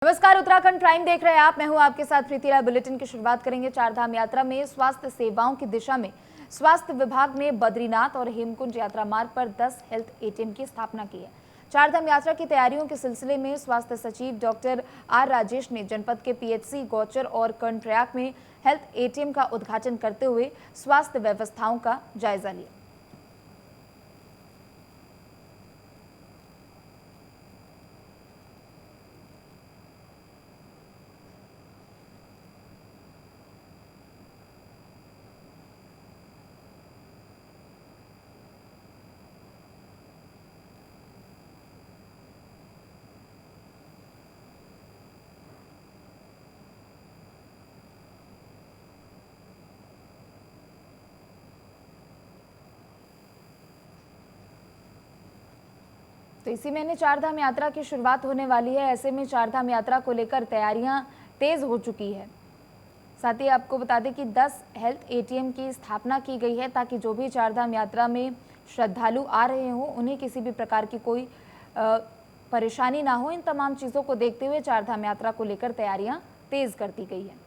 नमस्कार, उत्तराखंड प्राइम देख रहे हैं आप। मैं हूं आपके साथ प्रीति राय। बुलेटिन की शुरुआत करेंगे चारधाम यात्रा में स्वास्थ्य सेवाओं की दिशा में स्वास्थ्य विभाग ने बद्रीनाथ और हेमकुंड यात्रा मार्ग पर 10 हेल्थ एटीएम की स्थापना की है। चारधाम यात्रा की तैयारियों के सिलसिले में स्वास्थ्य सचिव डॉक्टर आर राजेश ने जनपद के पीएचसी गौचर और कर्णप्रयाग में हेल्थ एटीएम का उद्घाटन करते हुए स्वास्थ्य व्यवस्थाओं का जायजा लिया। तो इसी महीने चारधाम यात्रा की शुरुआत होने वाली है। ऐसे में चारधाम यात्रा को लेकर तैयारियां तेज हो चुकी है। साथ ही आपको बता दें कि 10 हेल्थ एटीएम की स्थापना की गई है ताकि जो भी चारधाम यात्रा में श्रद्धालु आ रहे हों उन्हें किसी भी प्रकार की कोई परेशानी ना हो। इन तमाम चीज़ों को देखते हुए चारधाम यात्रा को लेकर तैयारियां तेज कर दी गई है।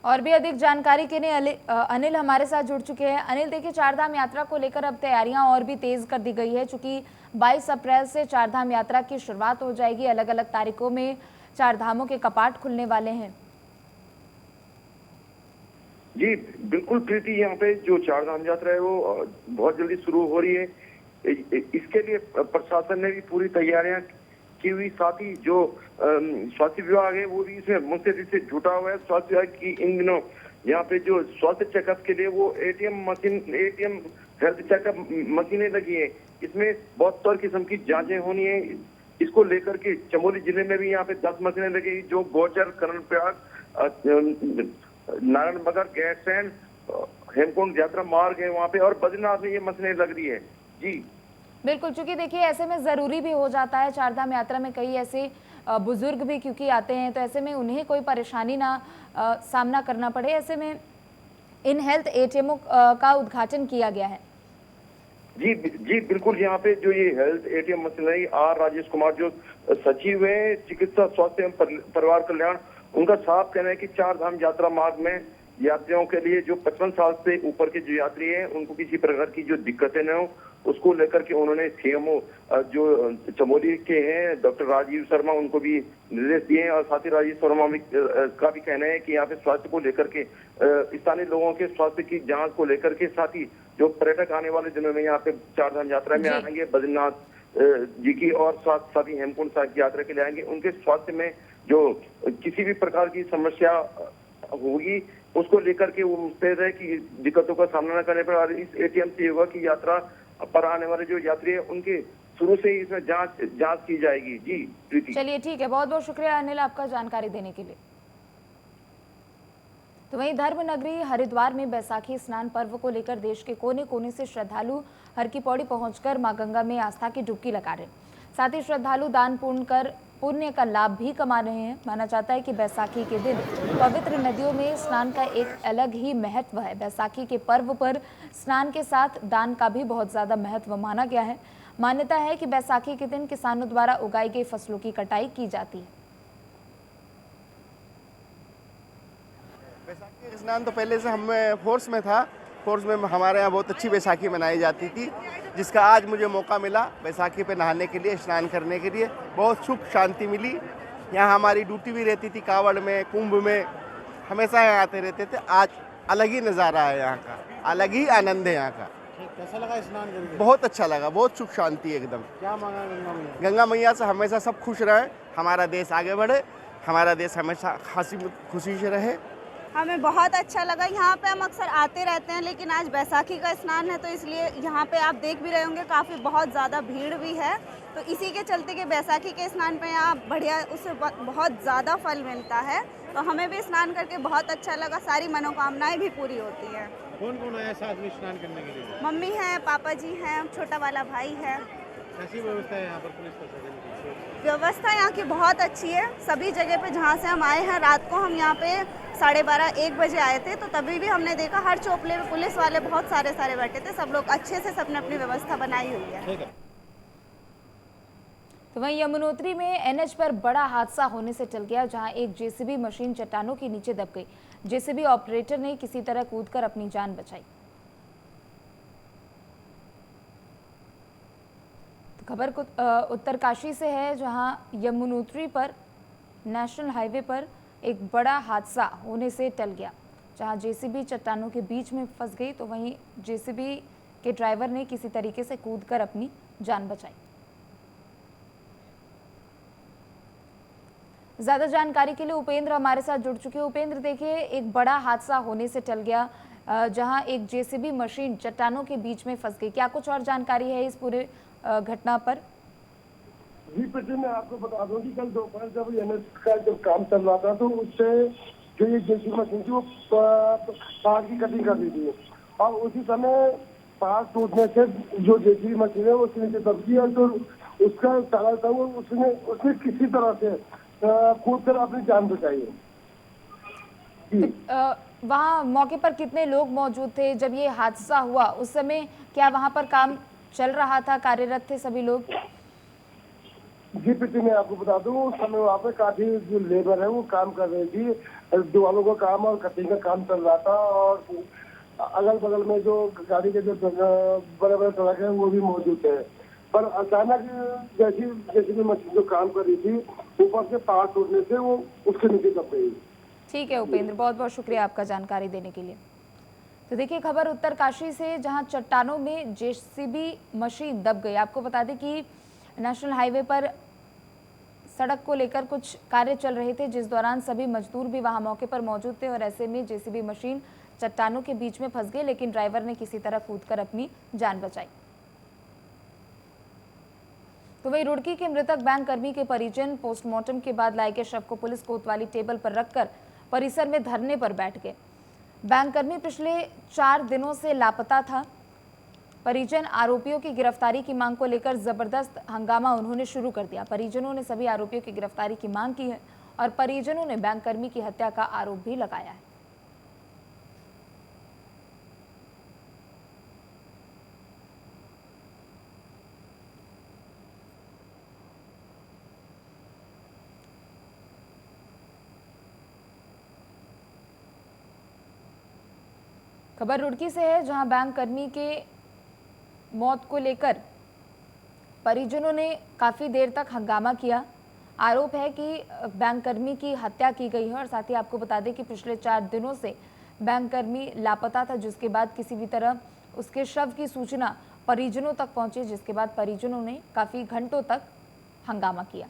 और भी अधिक जानकारी के लिए अनिल हमारे साथ जुड़ चुके हैं। अनिल, देखिए, चारधाम यात्रा को लेकर अब तैयारियां और भी तेज कर दी गई है, चूंकि 22 अप्रैल से चारधाम यात्रा की शुरुआत हो जाएगी। अलग अलग तारीखों में चारधामों के कपाट खुलने वाले हैं। जी बिल्कुल प्रीति, यहाँ पे जो चारधाम यात्रा है वो बहुत जल्दी शुरू हो रही है। इसके लिए प्रशासन ने भी पूरी तैयारियां की हुई, साथ ही जो स्वास्थ्य विभाग है वो भी इसमें मुस्तैदी से जुटा हुआ है। स्वास्थ्य विभाग की इन दिनों यहाँ पे जो स्वास्थ्य चेकअप के लिए वो एटीएम हेल्थ चेकअप मशीनें लगी है। इसमें बहुत सारी किस्म की जांचें होनी है। इसको लेकर के चमोली जिले में भी यहाँ पे 10 मशीनें लगी, जो गौचर, कर्णप्रयाग, नारायण बगर, गैरसैंण, हेमकुंड यात्रा मार्ग है वहाँ पे, और बद्रीनाथ में ये मशीनें लग रही है। जी बिल्कुल, चूंकि देखिए ऐसे में ज़रूरी भी हो जाता है। चारधाम यात्रा में कई ऐसे बुजुर्ग भी क्योंकि आते हैं, तो ऐसे में उन्हें कोई परेशानी ना सामना करना पड़े। ऐसे में इन हेल्थ एटीएमओ का उद्घाटन किया गया है। जी बिल्कुल, यहाँ पे जो ये health ATM machinery R Rajesh Kumar जो सचिव है चिकित्सा स्वास्थ्य एवं परिवार कल्याण, उनका साफ कहना है कि चारधाम यात्रा मार्ग में यात्रियों के लिए जो 55 साल से ऊपर के जो यात्री हैं उनको किसी प्रकार की जो दिक्कतें न हो, उसको लेकर के उन्होंने सीएमओ जो चमोली के हैं डॉक्टर राजीव शर्मा, उनको भी निर्देश दिए हैं। और साथ ही राजीव शर्मा का भी कहना है कि यहाँ पे स्वास्थ्य को लेकर के स्थानीय लोगों के स्वास्थ्य की जांच को लेकर के, साथ ही जो पर्यटक आने वाले दिनों में यहाँ पे चारधाम यात्रा में आएंगे, बद्रीनाथ जी की और साथ ही हेमकुंड साहिब की यात्रा के लिए आएंगे, उनके स्वास्थ्य में जो किसी भी प्रकार की समस्या होगी उसको लेकर के वो मुस्तैद है कि दिक्कतों का सामना न करने पर। और इस एटीएम से होगा कि यात्रा पर आने वाले जो यात्री है उनके शुरू से ही इसमें जांच की जाएगी। जी प्रीति, चलिए ठीक है, बहुत बहुत शुक्रिया अनिल आपका जानकारी देने के लिए। तो वहीं धर्म नगरी हरिद्वार में बैसाखी स्नान पर्व को लेकर देश के कोने कोने से श्रद्धालु हर की पौड़ी पहुंचकर मां गंगा में आस्था की डुबकी लगा रहे हैं। साथ ही श्रद्धालु दान पुण्य कर पुण्य का लाभ भी कमा रहे हैं। माना जाता है कि बैसाखी के दिन पवित्र नदियों में स्नान का एक अलग ही महत्व है। बैसाखी के पर्व पर स्नान के साथ दान का भी बहुत ज्यादा महत्व माना गया है। मान्यता है कि बैसाखी के दिन किसानों द्वारा उगाई गई फसलों की कटाई की जाती है। बैसाखी का स्नान तो पहले से हम फोर्स में था। फोर्स में हमारे यहाँ बहुत अच्छी बैसाखी मनाई जाती थी, जिसका आज मुझे मौका मिला बैसाखी पे नहाने के लिए, स्नान करने के लिए। बहुत सुख शांति मिली। यहाँ हमारी ड्यूटी भी रहती थी कांवड़ में, कुंभ में, हमेशा यहाँ आते रहते थे। आज अलग ही नज़ारा है यहाँ का, अलग ही आनंद है यहाँ का। कैसा लगा स्नान करके? बहुत अच्छा लगा, बहुत सुख शांति एकदम। क्या मांगा गंगा मैया? गंगा मैया से हमेशा सब खुश रहे, हमारा देश आगे बढ़े, हमारा देश हमेशा हंसी खुशी से रहे। हमें बहुत अच्छा लगा। यहाँ पे हम अक्सर आते रहते हैं, लेकिन आज बैसाखी का स्नान है तो इसलिए यहाँ पे आप देख भी रहे होंगे काफ़ी बहुत ज़्यादा भीड़ भी है। तो इसी के चलते कि बैसाखी के स्नान पे यहाँ बढ़िया उससे बहुत ज़्यादा फल मिलता है। तो हमें भी स्नान करके बहुत अच्छा लगा, सारी मनोकामनाएं भी पूरी होती हैं। कौन कौन आया साथ में स्नान करने के लिए? मम्मी है, पापा जी हैं, छोटा वाला भाई है। कैसी व्यवस्था है यहाँ पर पुलिस प्रशासन की? व्यवस्था यहाँ की बहुत अच्छी है। सभी जगह पे जहाँ से हम आए हैं, रात को हम यहाँ पे 12:30-1 बजे आए थे, तो तभी भी हमने देखा हर चौपले पे पुलिस वाले बहुत सारे बैठे थे। सब लोग अच्छे से सबने अपनी व्यवस्था बनाई हुई है। ठीक है। तो वहीं यमुनोत्री में एनएच पर बड़ा हादसा होने से टल गया, जहां एक जेसीबी मशीन चट्टानों के नीचे दब गई। जेसीबी ऑपरेटर ने किसी तरह कूदकर अपनी जान बचाई। खबर उत्तरकाशी से है, जहां यमुनोत्री पर नेशनल हाईवे पर एक बड़ा हादसा होने से टल गया, जहां जेसीबी चट्टानों के बीच में फंस गई। तो वहीं जेसीबी के ड्राइवर ने किसी तरीके से कूदकर अपनी जान बचाई। ज्यादा जानकारी के लिए उपेंद्र हमारे साथ जुड़ चुके हैं। उपेंद्र, देखिए एक बड़ा हादसा होने से टल गया, जहां एक जेसीबी मशीन चट्टानों के बीच में फंस गई। क्या कुछ और जानकारी है इस पूरे घटना पर? जी पीछे मैं आपको बता दूं कि कल दोपहर जब एनएच का जब काम चल रहा था, तो उससे जो ये जेसीबी मशीन थी वो पहाड़ की कटिंग कर रही थी, और उसी समय पहाड़ टूटने से जो जेसीबी मशीन है वो उसके नीचे दब गई, और जो उसका चालक था वो उसने किसी तरह से कूद कर अपनी जान बचाई है। वहाँ मौके पर कितने लोग मौजूद थे जब ये हादसा हुआ? उस समय क्या वहाँ पर काम चल रहा था, कार्यरत थे सभी लोग? जी पीछे मैं आपको बता दूं, उस समय वहाँ पे काफी जो लेबर है वो काम कर रही थी, दीवालों का काम और कटिंग का काम चल रहा था, और अगल बगल में जो गाड़ी के जो बड़े बड़े ट्रक है वो भी मौजूद है। पर अचानक जैसी मशीन जो काम कर रही थी, ऊपर से पहाड़ टूटने से वो उसके नीचे दब गई। ठीक है उपेंद्र, बहुत बहुत शुक्रिया आपका जानकारी देने के लिए। तो देखिए खबर उत्तरकाशी से, जहां चट्टानों में जेसीबी मशीन दब गई। आपको बता दें कि नेशनल हाईवे पर सड़क को लेकर कुछ कार्य चल रहे थे, जिस दौरान सभी मजदूर भी वहां मौके पर मौजूद थे, और ऐसे में जेसीबी मशीन चट्टानों के बीच में फंस गई, लेकिन ड्राइवर ने किसी तरह कूदकर अपनी जान बचाई। तो वही रुड़की के मृतक बैंक कर्मी के परिजन पोस्टमार्टम के बाद लाए गए शव को पुलिस कोतवाली टेबल पर रखकर परिसर में धरने पर बैठ गए। बैंक कर्मी पिछले 4 दिनों से लापता था। परिजन आरोपियों की गिरफ्तारी की मांग को लेकर जबरदस्त हंगामा उन्होंने शुरू कर दिया। परिजनों ने सभी आरोपियों की गिरफ्तारी की मांग की है, और परिजनों ने बैंक कर्मी की हत्या का आरोप भी लगाया है। खबर रुड़की से है, जहां बैंक कर्मी के मौत को लेकर परिजनों ने काफी देर तक हंगामा किया। आरोप है कि बैंक कर्मी की हत्या की गई है, और साथ ही आपको बता दें कि पिछले 4 दिनों से बैंक कर्मी लापता था, जिसके बाद किसी भी तरह उसके शव की सूचना परिजनों तक पहुंची, जिसके बाद परिजनों ने काफी घंटों तक हंगामा किया।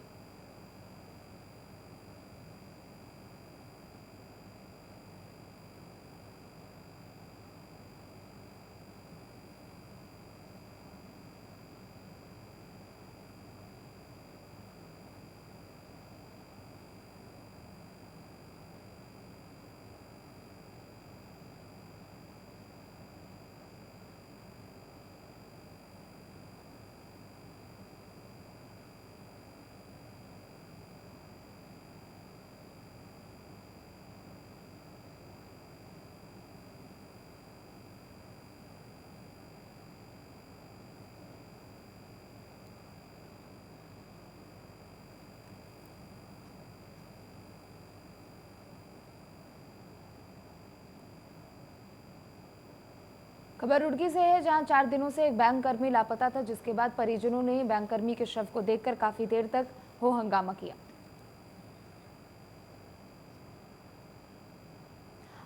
खबर रुड़की से है, जहां 4 दिनों से एक बैंक कर्मी लापता था, जिसके बाद परिजनों ने बैंक कर्मी के शव को देखकर काफी देर तक हो हंगामा किया।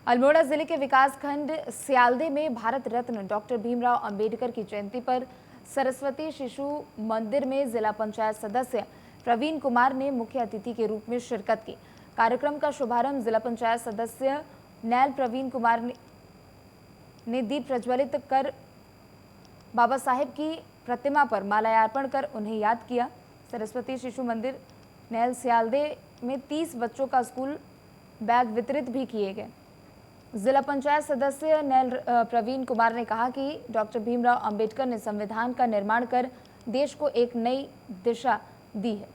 अल्मोड़ा जिले के विकासखंड सियालदे में भारत रत्न डॉक्टर भीमराव अंबेडकर की जयंती पर सरस्वती शिशु मंदिर में जिला पंचायत सदस्य प्रवीण कुमार ने मुख्य अतिथि के रूप में शिरकत की। कार्यक्रम का शुभारंभ जिला पंचायत सदस्य नैल प्रवीण कुमार ने दीप प्रज्वलित कर बाबा साहेब की प्रतिमा पर माल्यार्पण कर उन्हें याद किया। सरस्वती शिशु मंदिर नैल सियालदे में 30 बच्चों का स्कूल बैग वितरित भी किए गए। जिला पंचायत सदस्य नैल प्रवीण कुमार ने कहा कि डॉक्टर भीमराव अंबेडकर ने संविधान का निर्माण कर देश को एक नई दिशा दी है।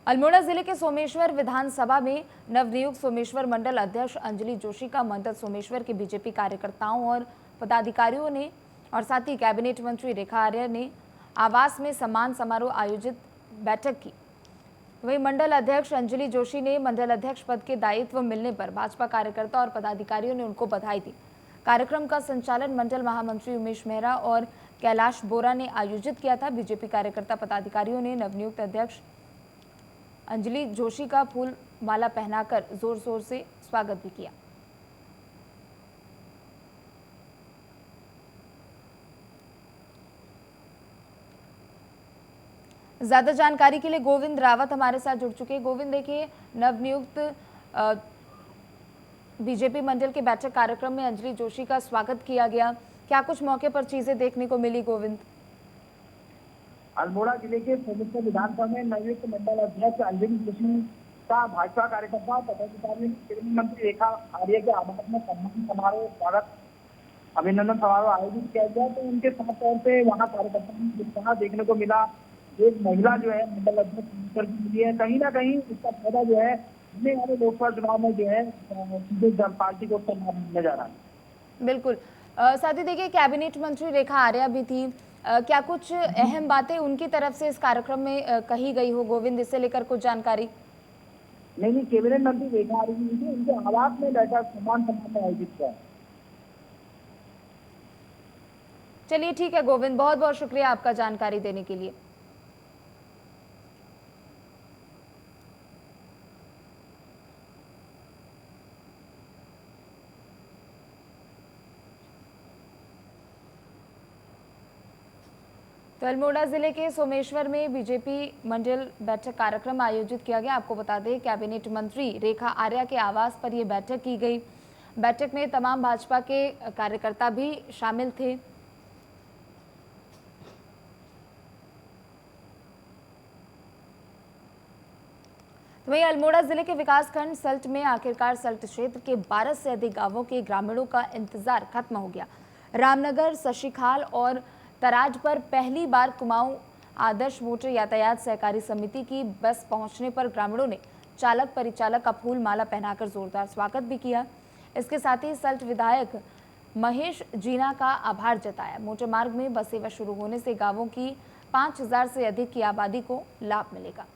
अल्मोड़ा जिले के सोमेश्वर विधानसभा में नवनियुक्त सोमेश्वर मंडल अध्यक्ष अंजलि जोशी का मंडल सोमेश्वर के बीजेपी कार्यकर्ताओं और पदाधिकारियों ने और साथ ही कैबिनेट मंत्री रेखा आर्या ने आवास में सम्मान समारोह आयोजित बैठक की। वहीं मंडल अध्यक्ष अंजलि जोशी ने मंडल अध्यक्ष पद के दायित्व मिलने पर भाजपा कार्यकर्ता और पदाधिकारियों ने उनको बधाई दी। कार्यक्रम का संचालन मंडल महामंत्री उमेश मेहरा और कैलाश बोरा ने आयोजित किया था। बीजेपी कार्यकर्ता पदाधिकारियों ने नवनियुक्त अध्यक्ष अंजलि जोशी का फूल माला पहनाकर जोर शोर से स्वागत भी किया। ज्यादा जानकारी के लिए गोविंद रावत हमारे साथ जुड़ चुके हैं। गोविंद, देखिए नवनियुक्त बीजेपी मंडल के बैठक कार्यक्रम में अंजलि जोशी का स्वागत किया गया, क्या कुछ मौके पर चीजें देखने को मिली गोविंद? अल्मोड़ा जिले के सोमेश्वर विधानसभा में नवनियुक्त मंडल अध्यक्ष अंजलि जोशी का भाजपा कार्यकर्ता पदाधिकारी केंद्रीय मंत्री रेखा आर्य के आवास में सम्मान समारोह स्वागत अभिनंदन समारोह आयोजित किया गया। तो उनके साथ तौर पे वहाँ कार्यकर्ताओं में उत्साह देखने को मिला। एक महिला जो है मंडल अध्यक्ष मिली है, कहीं ना कहीं इसका फायदा जो है आने वाले लोकसभा चुनाव में जो है सीधे पार्टी को मिलने जा रहा है। बिल्कुल, साथ ही देखिए कैबिनेट मंत्री रेखा आर्या भी थी, क्या कुछ अहम बातें उनकी तरफ से इस कार्यक्रम में कही गई हो गोविंद, इससे लेकर कुछ जानकारी? नहीं, कैबिनेट मंत्री रेखा आर्य जी ने उनके आवास में बैठक सम्मान समारोह आयोजित किया। चलिए ठीक है गोविंद, बहुत बहुत शुक्रिया आपका जानकारी देने के लिए। तो अल्मोड़ा जिले के सोमेश्वर में बीजेपी मंडल बैठक कार्यक्रम आयोजित किया गया। आपको बता दें कैबिनेट मंत्री रेखा आर्या के आवास पर यह बैठक की गई। बैठक में तमाम भाजपा के कार्यकर्ता भी शामिल थे। वहीं अल्मोड़ा जिले के विकासखंड सल्ट में आखिरकार सल्ट क्षेत्र के 12 से अधिक गांवों के ग्रामीणों का इंतजार खत्म हो गया। रामनगर, शशिखाल और तराज पर पहली बार कुमाऊं आदर्श मोटर यातायात सहकारी समिति की बस पहुंचने पर ग्रामीणों ने चालक परिचालक का फूल माला पहनाकर जोरदार स्वागत भी किया। इसके साथ ही सल्ट विधायक महेश जीना का आभार जताया। मोटर मार्ग में बस सेवा शुरू होने से गांवों की 5000 से अधिक की आबादी को लाभ मिलेगा।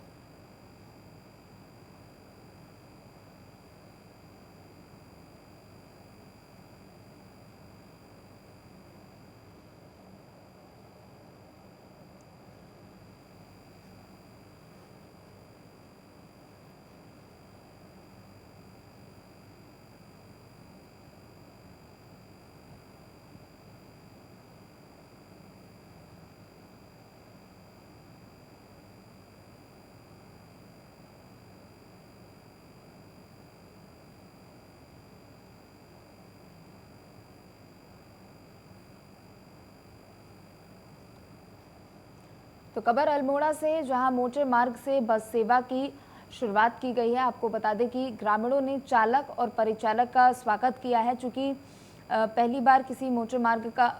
तो खबर अल्मोड़ा से, जहां मोटर मार्ग से बस सेवा की शुरुआत की गई है। आपको बता दें कि ग्रामीणों ने चालक और परिचालक का स्वागत किया है। चूंकि पहली बार किसी मोटर मार्ग का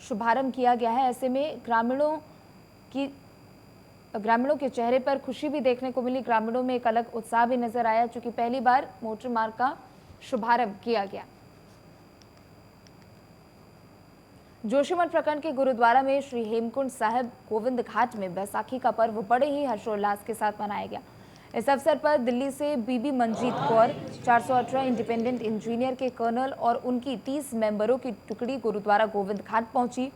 शुभारंभ किया गया है, ऐसे में ग्रामीणों के चेहरे पर खुशी भी देखने को मिली। ग्रामीणों में एक अलग उत्साह भी नजर आया, चूंकि पहली बार मोटर मार्ग का शुभारंभ किया गया। जोशीमठ प्रखंड के गुरुद्वारा में श्री हेमकुंड साहिब गोविंद घाट में बैसाखी का पर्व बड़े ही हर्षोल्लास के साथ मनाया गया। इस अवसर पर दिल्ली से बीबी मंजीत कौर, 418 इंडिपेंडेंट इंजीनियर के कर्नल और उनकी 30 मेंबरों की टुकड़ी गुरुद्वारा गोविंद घाट पहुंची।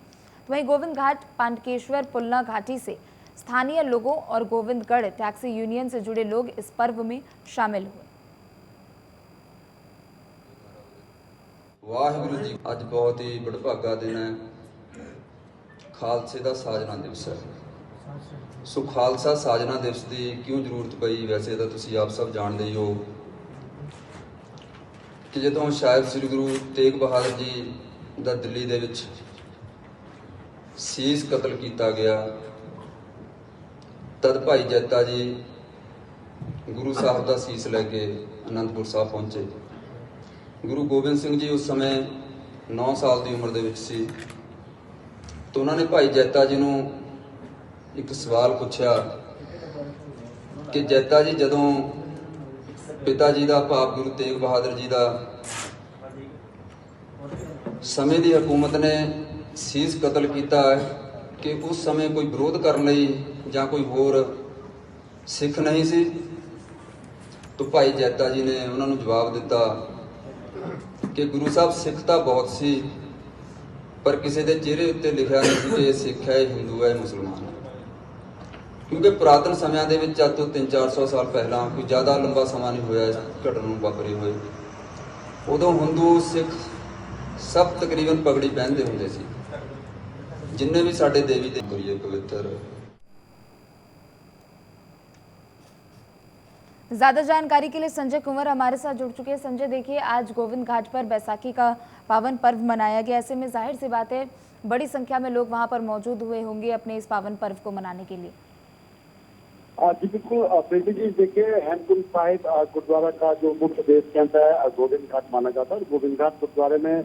वहीं गोविंद घाट पांडकेश्वर पुलना घाटी से स्थानीय लोगों और गोविंदगढ़ टैक्सी यूनियन से जुड़े लोग इस पर्व में शामिल हुए। वाहिगुरु जी, अज बहुत ही बड़भागा दिन है, खालसे का साजना दिवस है। सो खालसा साजना दिवस की क्यों जरूरत पई, वैसे तो तुसी आप सब जानते ही हो कि जदों शायद श्री गुरु तेग बहादुर जी का दिल्ली दे विच सीस कतल किया गया, तद भाई जैता जी गुरु साहब का सीस लैके आनंदपुर साहब पहुंचे। गुरु गोबिंद सिंह जी उस समय 9 साल की उम्र दे विच सी, तो उन्होंने भाई जैता जी नूं एक सवाल पूछा कि जैता जी, जदों पिता जी का भाव गुरु तेग बहादुर जी का समय की हुकूमत ने सीस कतल किया है कि उस समय कोई विरोध करने या कोई होर सिख नहीं सी? तो भाई जैता जी ने उन्होंने जवाब दिता कि गुरु साहब, सिख तो बहुत सी, पर किसी के चेहरे उत्ते लिखा नहीं सी कि ये सिख है, हिंदू है, मुसलमान है। क्योंकि पुरातन समय के अज तो 300-400 साल पहला कोई ज़्यादा लंबा समा नहीं होया इस घटना वापरे हुए, उदों हिंदू सिख सब तकरीबन पगड़ी पहनते होंगे सी, जिन्ने भी साडे देवी देवते पवित्र। ज्यादा जानकारी के लिए संजय कुंवर हमारे साथ जुड़ चुके हैं। संजय, देखिए आज गोविंद घाट पर बैसाखी का पावन पर्व मनाया गया, ऐसे में जाहिर सी बात है बड़ी संख्या में लोग वहां पर मौजूद हुए होंगे अपने इस पावन पर्व को मनाने के लिए। जी बिल्कुल प्रीति जी, देखिए हेमकुंड साहिब गुरुद्वारा का जो मुख्य बेस कैंप है गोविंद घाट माना जाता है। गोविंद घाट गुरुद्वारे में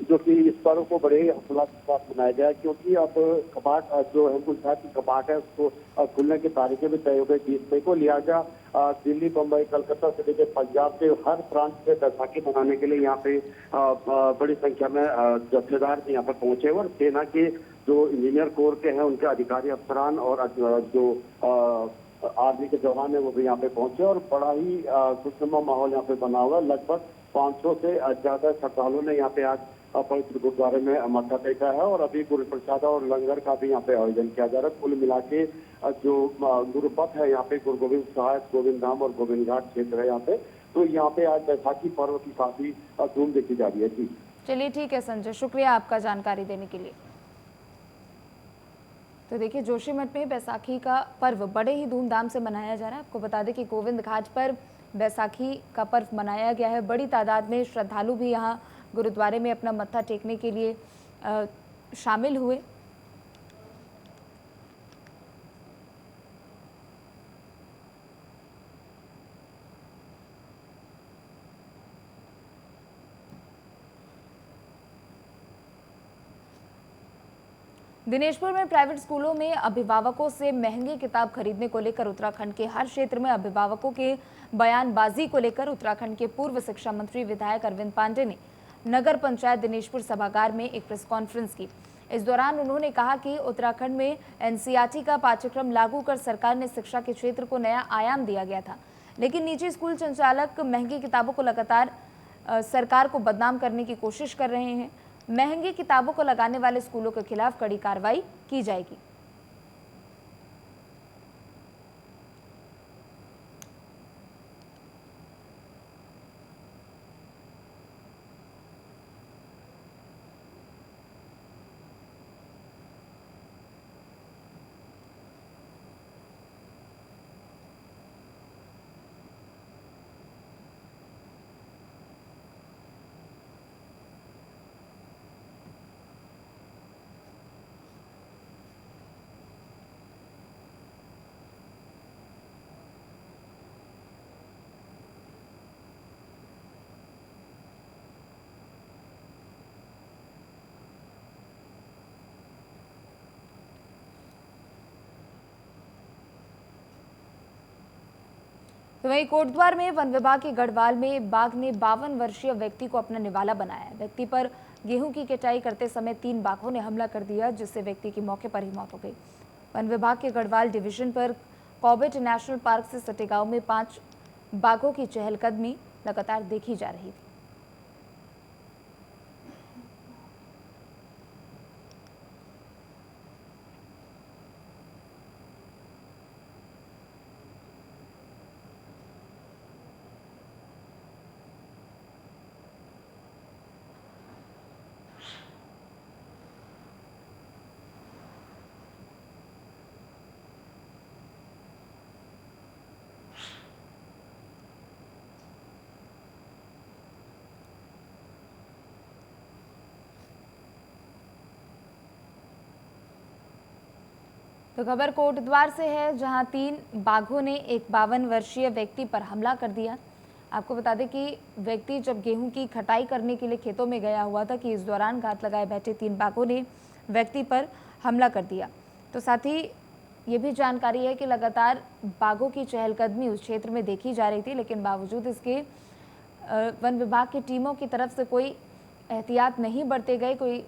जो कि इस पर्व को बड़े ही हर्षोल्लास के साथ मनाया गया है, क्योंकि अब कपाट जो हेमकुंड साहिब की कपाट है उसको खुलने की तारीखें भी तय हो गई 20 मई को। लिहाजा दिल्ली, बम्बई, कलकत्ता से लेकर पंजाब के हर प्रांत से बैसाखी मनाने के लिए यहाँ पे बड़ी संख्या में जत्थेदार यहाँ पर पहुंचे और सेना के जो इंजीनियर कोर के हैं उनके अधिकारी अफसरान और जो आर्मी के जवान है वो भी यहाँ पे पहुंचे और बड़ा ही खुशनुमा माहौल यहाँ पे बना हुआ। लगभग 500 से ज्यादा श्रद्धालुओं ने यहाँ पे आज पवित्र गुरुद्वारे में मत्था टेका है और अभी गुरु प्रसाद और लंगर का भी यहाँ पे आयोजन किया जा रहा है। कुल मिला के जो गुरुपथ है यहाँ पे गुरु गोविंद साहिब, गोविंद धाम और गोविंद घाट क्षेत्र है यहाँ पे, तो यहाँ पे आज बैसाखी पर्व की काफी धूम देखी जा रही है। जी चलिए ठीक है संजय, शुक्रिया आपका जानकारी देने के लिए। तो देखिए जोशीमठ में बैसाखी का पर्व बड़े ही धूमधाम से मनाया जा रहा है। आपको बता दें कि गोविंद घाट पर बैसाखी का पर्व मनाया गया है। बड़ी तादाद में श्रद्धालु भी यहाँ गुरुद्वारे में अपना मत्था टेकने के लिए शामिल हुए। दिनेशपुर में प्राइवेट स्कूलों में अभिभावकों से महंगी किताब खरीदने को लेकर उत्तराखंड के हर क्षेत्र में अभिभावकों के बयानबाजी को लेकर उत्तराखंड के पूर्व शिक्षा मंत्री विधायक अरविंद पांडे ने नगर पंचायत दिनेशपुर सभागार में एक प्रेस कॉन्फ्रेंस की। इस दौरान उन्होंने कहा कि उत्तराखंड में एनसीईआरटी का पाठ्यक्रम लागू कर सरकार ने शिक्षा के क्षेत्र को नया आयाम दिया गया था, लेकिन निजी स्कूल संचालक महंगी किताबों को लगातार सरकार को बदनाम करने की कोशिश कर रहे हैं। महंगी किताबों को लगाने वाले स्कूलों के खिलाफ कड़ी कार्रवाई की जाएगी। तो वहीं कोटद्वार में वन विभाग के गढ़वाल में बाघ ने 52 वर्षीय व्यक्ति को अपना निवाला बनाया। व्यक्ति पर गेहूं की कटाई करते समय 3 बाघों ने हमला कर दिया, जिससे व्यक्ति की मौके पर ही मौत हो गई। वन विभाग के गढ़वाल डिवीजन पर कॉर्बेट नेशनल पार्क से सटे गांव में 5 बाघों की चहलकदमी लगातार देखी जा रही थी। तो खबर कोटद्वार से है, जहां 3 बाघों ने एक 52 वर्षीय व्यक्ति पर हमला कर दिया। आपको बता दें कि व्यक्ति जब गेहूं की खटाई करने के लिए खेतों में गया हुआ था कि इस दौरान घात लगाए बैठे 3 बाघों ने व्यक्ति पर हमला कर दिया। तो साथ ही ये भी जानकारी है कि लगातार बाघों की चहलकदमी उस क्षेत्र में देखी जा रही थी, लेकिन बावजूद इसके वन विभाग की टीमों की तरफ से कोई एहतियात नहीं बरते गए, कोई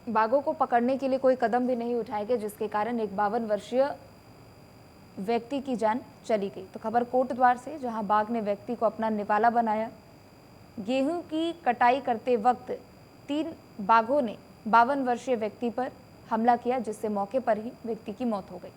बाघों को पकड़ने के लिए कोई कदम भी नहीं उठाए गए, जिसके कारण एक 52 वर्षीय व्यक्ति की जान चली गई। तो खबर कोटद्वार से, जहां बाघ ने व्यक्ति को अपना निवाला बनाया। गेहूं की कटाई करते वक्त 3 बाघों ने 52 वर्षीय व्यक्ति पर हमला किया, जिससे मौके पर ही व्यक्ति की मौत हो गई।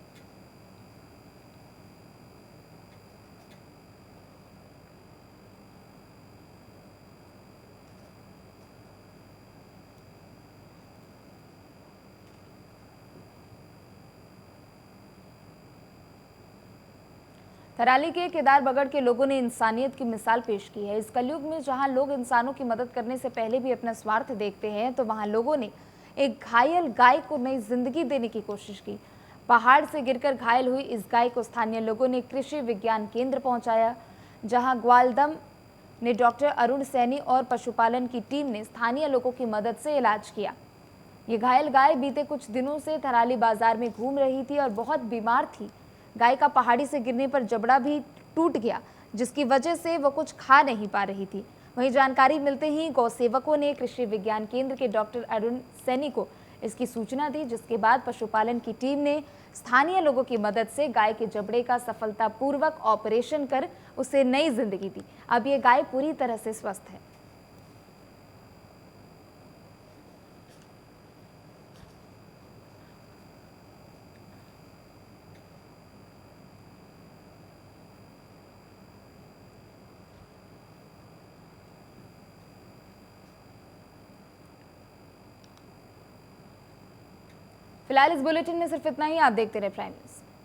थराली के केदार बगड़ के लोगों ने इंसानियत की मिसाल पेश की है। इस कलयुग में जहां लोग इंसानों की मदद करने से पहले भी अपना स्वार्थ देखते हैं, तो वहां लोगों ने एक घायल गाय को नई जिंदगी देने की कोशिश की। पहाड़ से गिरकर घायल हुई इस गाय को स्थानीय लोगों ने कृषि विज्ञान केंद्र पहुंचाया, जहां ग्वालदम ने डॉक्टर अरुण सैनी और पशुपालन की टीम ने स्थानीय लोगों की मदद से इलाज किया। ये घायल गाय बीते कुछ दिनों से थराली बाजार में घूम रही थी और बहुत बीमार थी। गाय का पहाड़ी से गिरने पर जबड़ा भी टूट गया, जिसकी वजह से वह कुछ खा नहीं पा रही थी। वहीं जानकारी मिलते ही गौ सेवकों ने कृषि विज्ञान केंद्र के डॉक्टर अरुण सैनी को इसकी सूचना दी, जिसके बाद पशुपालन की टीम ने स्थानीय लोगों की मदद से गाय के जबड़े का सफलतापूर्वक ऑपरेशन कर उसे नई जिंदगी दी। अब ये गाय पूरी तरह से स्वस्थ है। फिलहाल इस बुलेटिन में सिर्फ इतना ही। आप देखते रहे प्राइम न्यूज़।